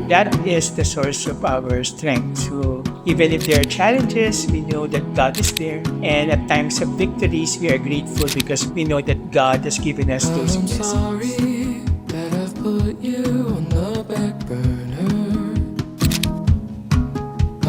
that is the source of our strength. So even if there are challenges, we know that God is there. And at times of victories, we are grateful because we know that God has given us those I'm blessings. sorry that I've put you on the back burner.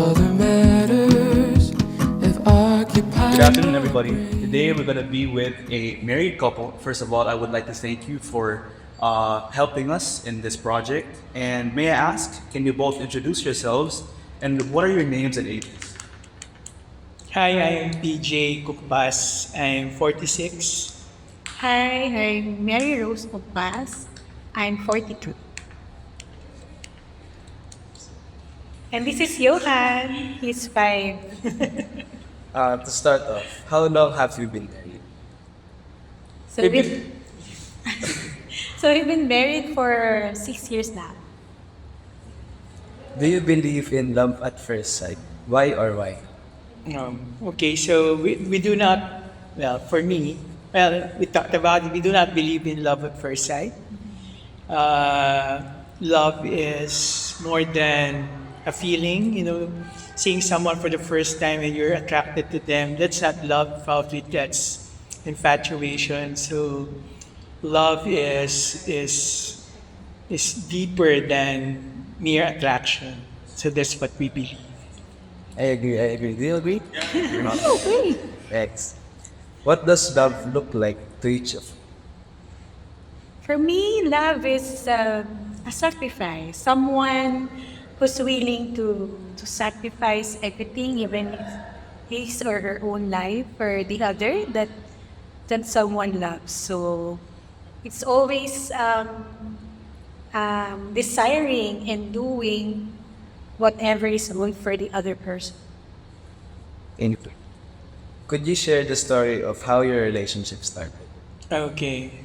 Other matters have occupied. Good afternoon, everybody. Today we're going to be with a married couple. First of all, I would like to thank you for helping us in this project. And may I ask, can you both introduce yourselves and what are your names and ages? Hi, I'm PJ Kukbas. I'm 46. Hi, I'm Mary Rose Pagpas. I'm 42. And this is Johan. He's 5. To start off, how long have you been married? So we've been married for 6 years now. Do you believe in love at first sight? Why or why? Okay, so we do not, well, for me, well, we talked about it, we do not believe in love at first sight. Love is more than a feeling, seeing someone for the first time and you're attracted to them. That's not love, probably that's infatuation. So love is deeper than mere attraction. So that's what we believe. I agree. Do you agree? You're not. Okay. X. What does love look like to each of you? For me, love is a sacrifice. Someone who's willing to sacrifice everything, even if his or her own life for the other that someone loves. So it's always desiring and doing whatever is good for the other person. In Could you share the story of how your relationship started? Okay.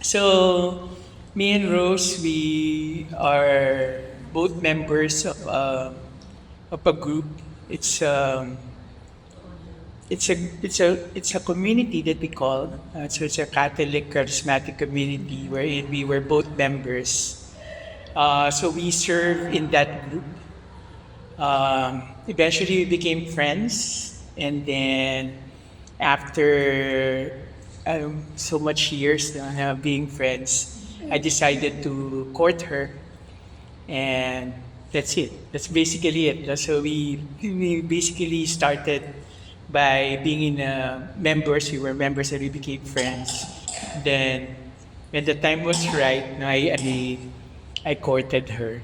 So, me and Rose, we are both members of a group. It's a community that we call. So it's a Catholic charismatic community wherein we were both members. So we serve in that group. Eventually, we became friends, and then after so much years being friends, I decided to court her, and that's it. That's basically it. So we basically started by being members. We were members, and we became friends. Then, when the time was right, I courted her.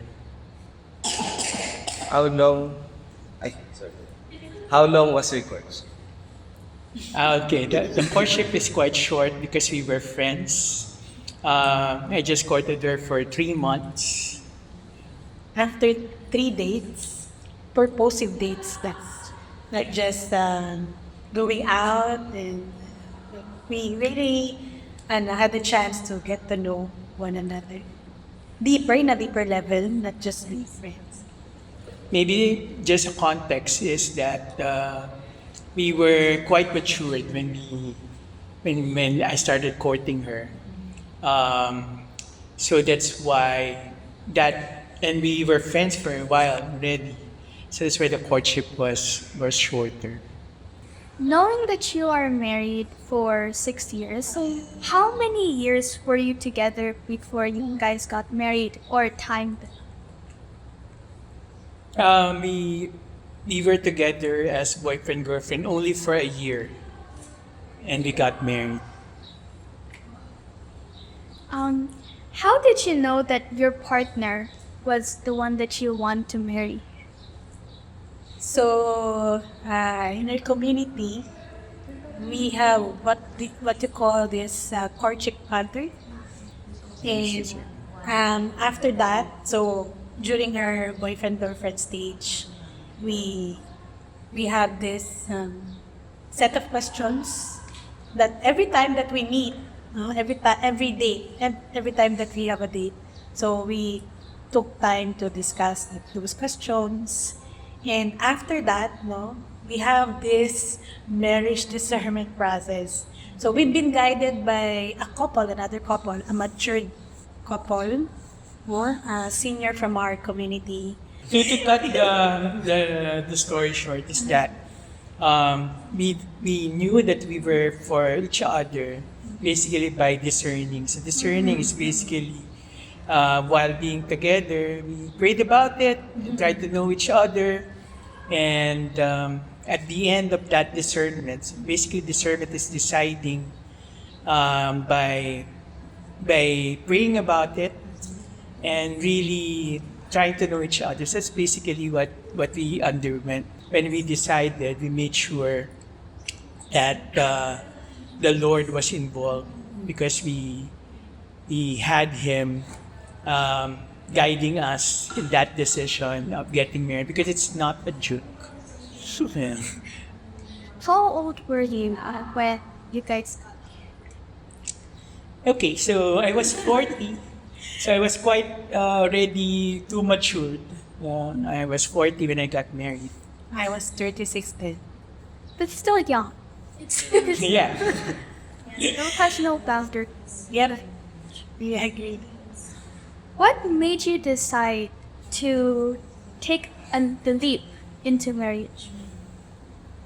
How long? Sorry. How long was your course? Okay, the courtship is quite short because we were friends. I just courted her for 3 months. After 3 dates, purposive dates, that's not just going out, and we really had the chance to get to know one another deeper, in a deeper level, not just be friends. Maybe just a context is that we were quite matured when I started courting her. So that's why and we were friends for a while already. So that's why the courtship was shorter. Knowing that you are married for 6 years, so how many years were you together before you guys got married or timed? We were together as boyfriend girlfriend only for a year, and we got married. How did you know that your partner was the one that you want to marry? So in our community, we have what you call this courtship pattern, and after that, so during our boyfriend girlfriend stage, we have this set of questions that every time that we meet, every day, and every time that we have a date, so we took time to discuss those questions. And after that, we have this marriage discernment process. So we've been guided by another couple, a matured couple, a senior from our community. So to cut the story short is that we knew that we were for each other basically by discerning. So discerning is basically while being together, we prayed about it, tried to know each other, and at the end of that discernment, so basically discernment is deciding by praying about it and really trying to know each other. So that's basically what we underwent. When we decided, we made sure that the Lord was involved because we had Him guiding us in that decision of getting married because it's not a joke. Yeah. How old were you when you guys? Okay, so I was 40. So I was quite already too matured. I was 40 when I got married. I was 36 then. But still young. Yeah. Still has no boundaries. Yeah, we agreed. What made you decide to take the leap into marriage?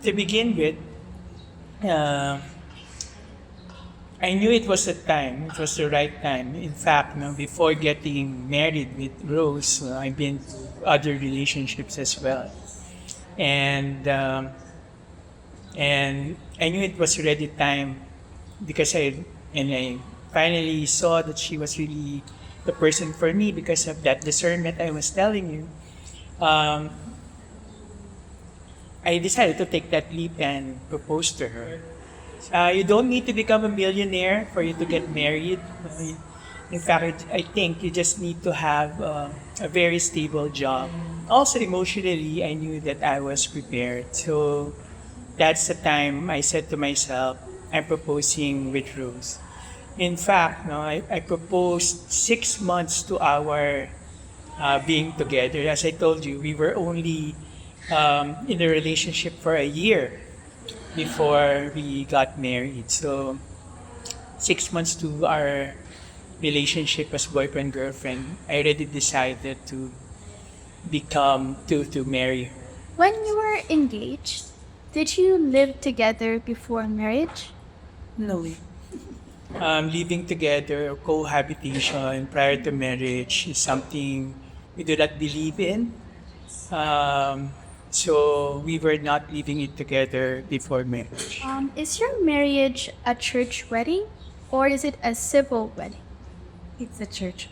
To begin with, I knew it was the time. It was the right time. In fact, before getting married with Rose, I've been to other relationships as well, and I knew it was already time because I finally saw that she was really the person for me because of that discernment I was telling you. I decided to take that leap and propose to her. You don't need to become a millionaire for you to get married. In fact, I think you just need to have a very stable job. Also, emotionally, I knew that I was prepared. So that's the time I said to myself, I'm proposing with Rose. In fact, I proposed 6 months to our being together. As I told you, we were only in a relationship for a year before we got married. So 6 months to our relationship as boyfriend girlfriend, I already decided to marry her. When you were engaged, did you live together before marriage? No. Living together, cohabitation prior to marriage is something we do not believe in. So we were not living it together before marriage. Is your marriage a church wedding or is it a civil wedding? It's a church.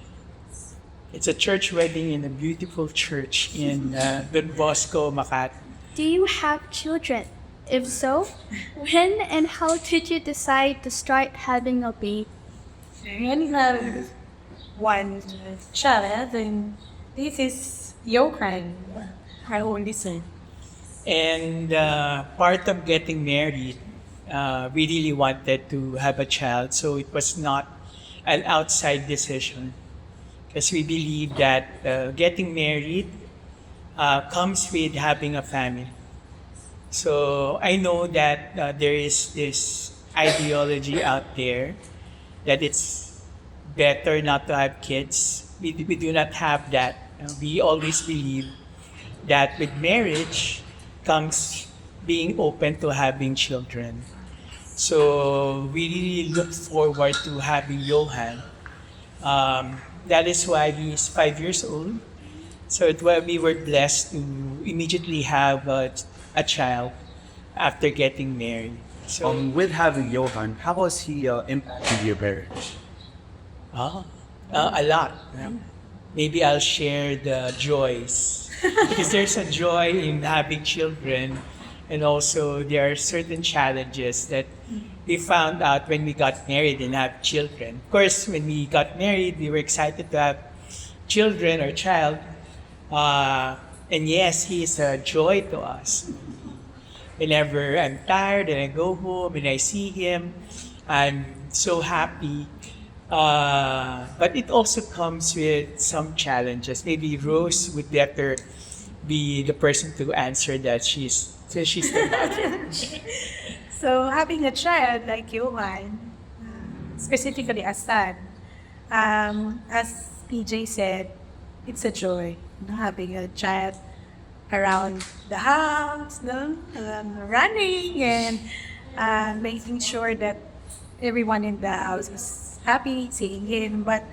It's a church wedding in a beautiful church in Don Bosco, Makati. Do you have children? If so, when and how did you decide to start having a baby? We only have one child, and this is Yohan, our only son. And part of getting married, we really wanted to have a child, so it was not an outside decision. Because we believe that getting married comes with having a family. So I know that there is this ideology out there that it's better not to have kids. We do not have that. We always believe that with marriage comes being open to having children. So we really look forward to having Johan. That is why he is 5 years old. So we were blessed to immediately have a child after getting married. So With having Johan, how has he impacted your marriage? a lot. Maybe I'll share the joys because there's a joy in having children, and also there are certain challenges that we found out when we got married and have children. Of course, when we got married, we were excited to have children or child, and yes, he is a joy to us. Whenever I'm tired and I go home and I see him, I'm so happy. But it also comes with some challenges. Maybe Rose would better be the person to answer that. She's the mother. So having a child like Johan, specifically a son, As PJ said, it's a joy, having a child around the house, no? Running and making sure that everyone in the house is happy seeing him. But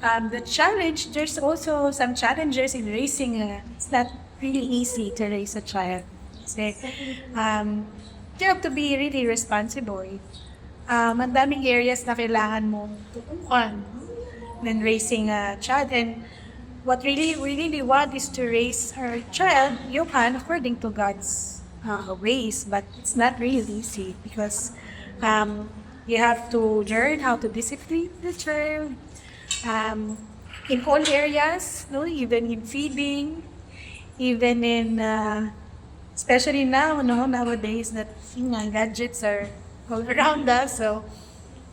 the challenge, there's also some challenges in raising. It's not really easy to raise a child. Kasi, you have to be really responsible. Ang daming areas na kailangan mo tutukan when raising a child. And what we really want is to raise our child, Johan, according to God's ways. But it's not really easy because you have to learn how to discipline the child in all areas, no? Even in feeding, even in, especially now, no? Nowadays that gadgets are all around us. So,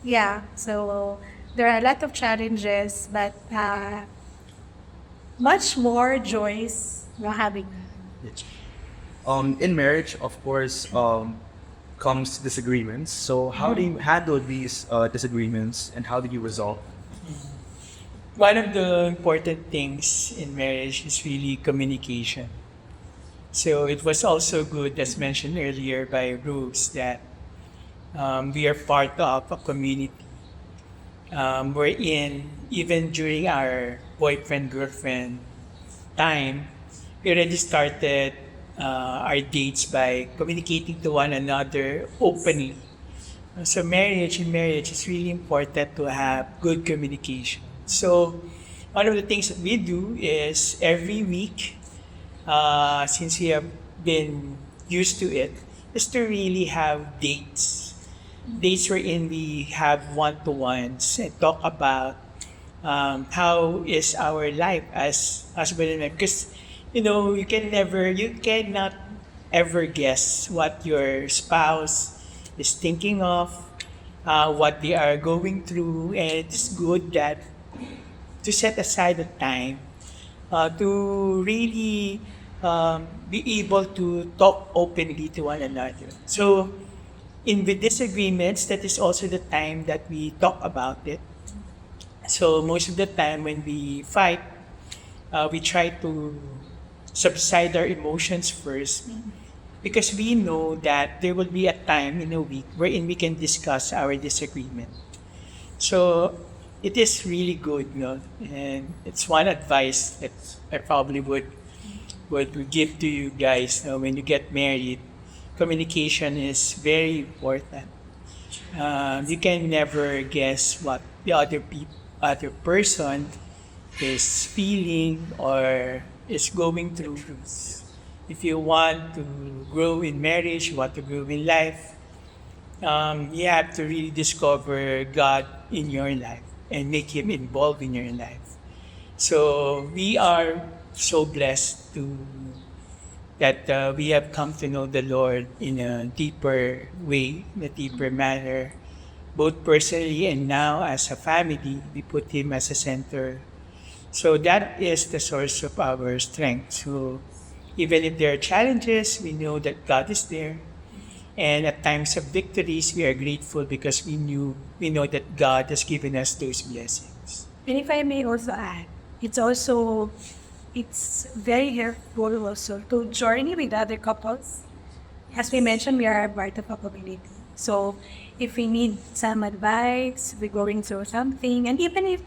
yeah. So, there are a lot of challenges, but much more joys having. In marriage, of course, comes disagreements. So how do you handle these disagreements, and how do you resolve them? One of the important things in marriage is really communication. So it was also good, as mentioned earlier by Bruce, that we are part of a community wherein even during our boyfriend-girlfriend time, we already started our dates by communicating to one another openly. So in marriage, it's really important to have good communication. So one of the things that we do is every week, since we have been used to it, is to really have dates. Dates wherein we have one-to-ones and talk about how is our life as husband and wife. Because, you cannot ever guess what your spouse is thinking of, what they are going through, and it's good that to set aside the time to really be able to talk openly to one another. So, in the disagreements, that is also the time that we talk about it. So, most of the time when we fight, we try to subside our emotions first because we know that there will be a time in a week wherein we can discuss our disagreement. So, it is really good, and it's one advice that I probably would give to you guys. When you get married, communication is very important. You can never guess what the other person is feeling or is going through. If you want to grow in marriage, you want to grow in life, you have to really discover God in your life and make Him involved in your life. So we are so blessed that we have come to know the Lord in a deeper way, in a deeper manner, both personally and now as a family. We put Him as a center. So that is the source of our strength. So even if there are challenges, we know that God is there. And at times of victories, we are grateful because we know that God has given us those blessings. And if I may also add, it's very helpful also to journey with other couples. As we mentioned, we are part of a community. So if we need some advice, we're going through something, and even if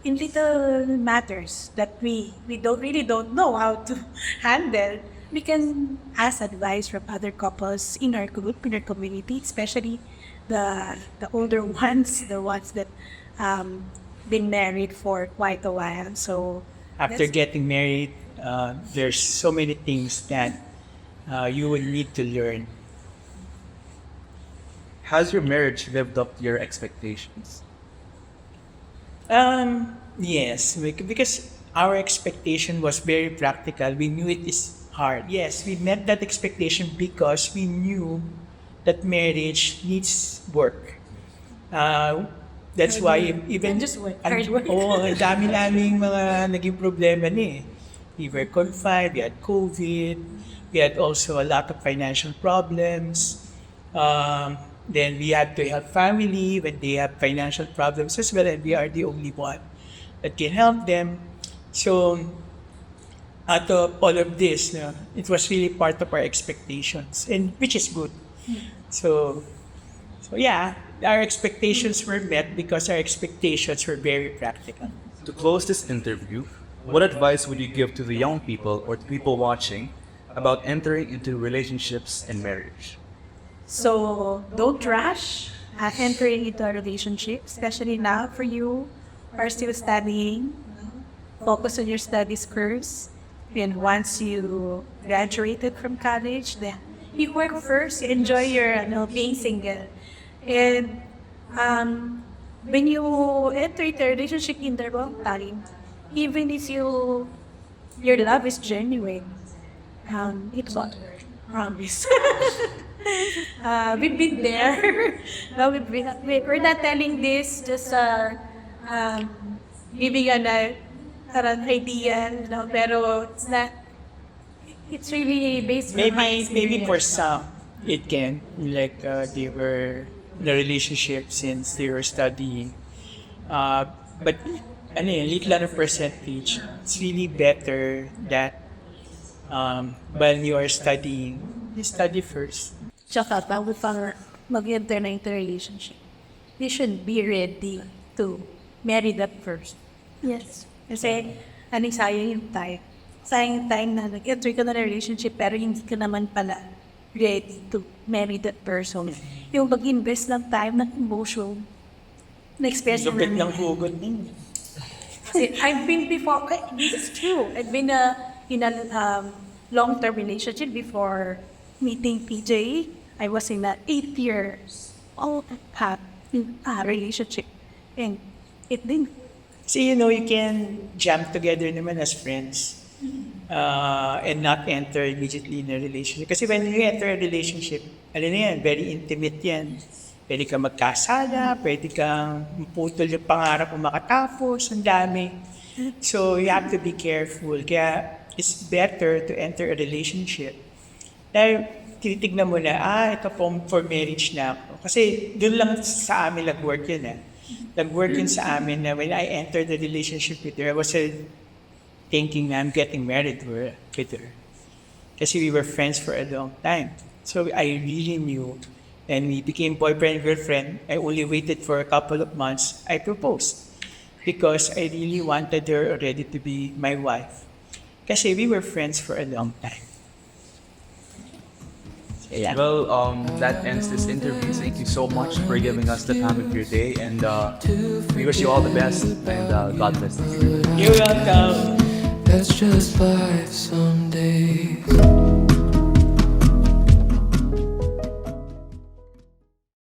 in little matters that we don't know how to handle, we can ask advice from other couples in our group, in our community, especially the older ones, the ones that been married for quite a while. So After getting married, there's so many things that you will need to learn. Has your marriage lived up to your expectations? Yes, because our expectation was very practical. We knew it is hard. Yes, we met that expectation because we knew that marriage needs work. That's why even Just work, hard work. ang dami naming mga naging problema ni. We were confined, we had COVID, we had also a lot of financial problems. Then we had to help family when they have financial problems as well, and we are the only one that can help them. So, out of all of this, no, it was really part of our expectations, and which is good. So, so yeah, our expectations were met because our expectations were very practical. To close this interview, what advice would you give to the young people or to people watching about entering into relationships and marriage? So don't rush entering into a relationship, especially now for you who are still studying. Focus on your studies first. And once you graduated from college, then you work first, you enjoy your being single. And when you enter into a relationship in the wrong time, even if your love is genuine, it's not promise. We've been there. No, we're not telling this just giving an idea, no, pero it's not. It's really based on my Maybe for experience. some, it can, like they were in a relationship since they were studying. But ano yun, little lang percentage. It's really better that when you are studying, you study first. Tsaka bago pa mag-enter na into a relationship, you should be ready to marry that person. Yes. Kasi, sayang yung time. Sayang yung time na nag-enter ka na ng relationship pero hindi ka naman pala ready to marry that person. Yung mag-invest ng time, ng emotion, na-experience Lupit namin. ng hugot ninyo. Kasi I've been before, this is true. I've been in a long-term relationship before meeting PJ. I was in a 8 years relationship. And it didn't. So, you know, you can jam together naman as friends and not enter immediately in a relationship. Kasi when you enter a relationship, ano na yan, very intimate yan. Pwede kang magkasala, pwede kang putol yung pangarap mo makatapos, ang dami. So, you have to be careful. Kaya, it's better to enter a relationship. Dahil, tinitignan mo na, ito for marriage na ako. Kasi, doon lang sa amin nag-work yun Nag-work yun sa amin na when I entered the relationship with her, I was thinking na I'm getting married with her. Kasi we were friends for a long time. So I really knew. And we became boyfriend and girlfriend. I only waited for a couple of months. I proposed. Because I really wanted her already to be my wife. Kasi we were friends for a long time. So, yeah. Well, that ends this interview. Thank you so much for giving us the time of your day, and we wish you all the best, and God bless you. You're welcome. That's just life someday.